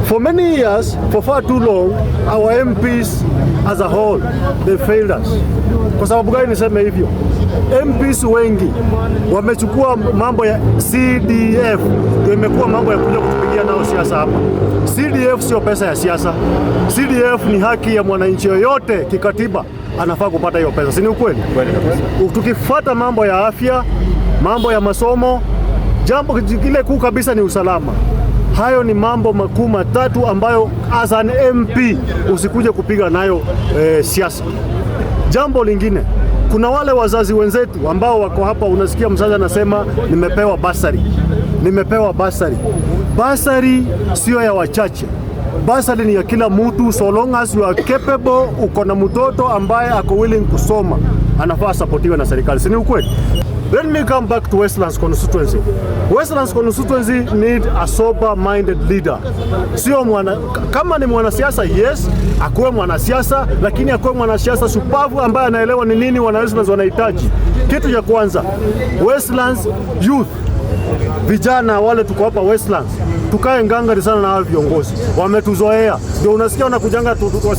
For many years, for far too long, our MPs as a whole, they failed us. Kwa sababu gani niseme hivyo? MPs wengi wamechukua mambo ya CDF, ndio imekuwa mambo ya kuja kutupigia nao siasa hapa. CDF sio pesa ya siasa. CDF ni haki ya mwananchi yoyote kikatiba, anafaa kupata hiyo pesa. Si ni ukweli? Tukifuata mambo ya afya, mambo ya masomo, jambo kile kuu kabisa ni usalama. Hayo ni mambo makuu matatu ambayo as an MP usikuje kupiga nayo siasa. Jambo lingine, kuna wale wazazi wenzetu ambao wako hapa, unasikia mzazi anasema nimepewa basari. Nimepewa basari. Basari sio ya wachache. Basari ni ya kila mtu, so long as you are capable, uko na mtoto ambaye ako willing kusoma, anafaa supportiwe na serikali. Si ni ukweli? Let me come back to Westlands constituency. Westlands constituency need a sober-minded leader. Sio kama ni mwanasiasa, yes, akuwe mwanasiasa, lakini akuwe mwanasiasa shupavu ambaye anaelewa ni nini wana Westlands wanahitaji. Kitu cha kwanza, Westlands youth, vijana wale tuko hapa Westlands, tukae ngangari sana na hao viongozi. Wametuzoea. Ndio unasikia wanakujanga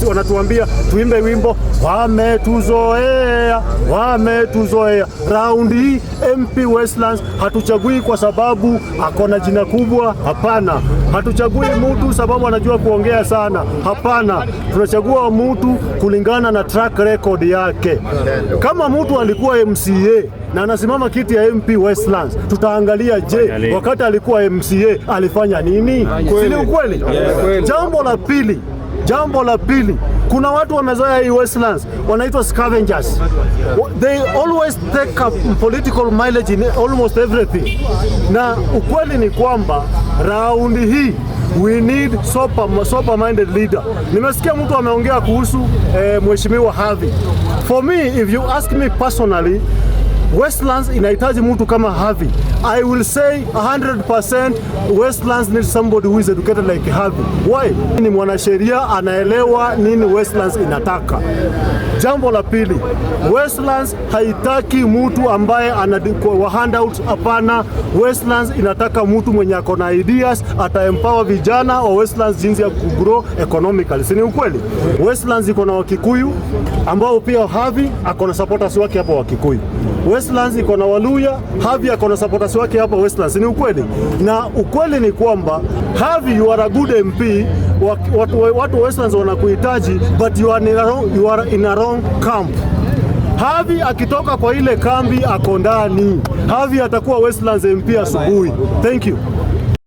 wanatuambia tuimbe wimbo wametuzoea, wametuzoea. Round hii MP Westlands hatuchagui kwa sababu akona jina kubwa, hapana. Hatuchagui mtu sababu anajua kuongea sana, hapana. Tunachagua mtu kulingana na track record yake. Kama mtu alikuwa MCA na anasimama kiti ya MP Westlands, tutaangalia je, wakati alikuwa MCA alifanya nini? Ni ukweli? Jambo la pili, kuna watu wamezoea hii Westlands, wanaitwa scavengers. They always take a political mileage in almost everything. Na ukweli ni kwamba round hii we need sober-minded leader. Nimesikia mtu ameongea kuhusu Mheshimiwa Harvey. For me, if you ask me personally, Westlands inahitaji mtu kama Harvey. I will say 100% Westlands needs somebody who is educated like Harvey. Why? Ni mwanasheria, anaelewa nini Westlands inataka. Jambo la pili, Westlands haitaki mtu ambaye wa handout, hapana. Westlands inataka mtu mwenye ako na ideas, ata-empower vijana wa Westlands jinsi ya kugrow economically. Si ni ukweli? Westlands iko na Wakikuyu ambao pia Harvey ako na supporters wake hapa Wakikuyu. Westlands iko na Waluya, Harvey ako na supporters wake hapa Westlands. Ni ukweli? Na ukweli ni kwamba Harvey, you are a good MP, watu Westlands wanakuhitaji, but you are in a wrong camp. Harvey akitoka kwa ile kambi ako ndani. Harvey atakuwa Westlands MP asubuhi. Thank you.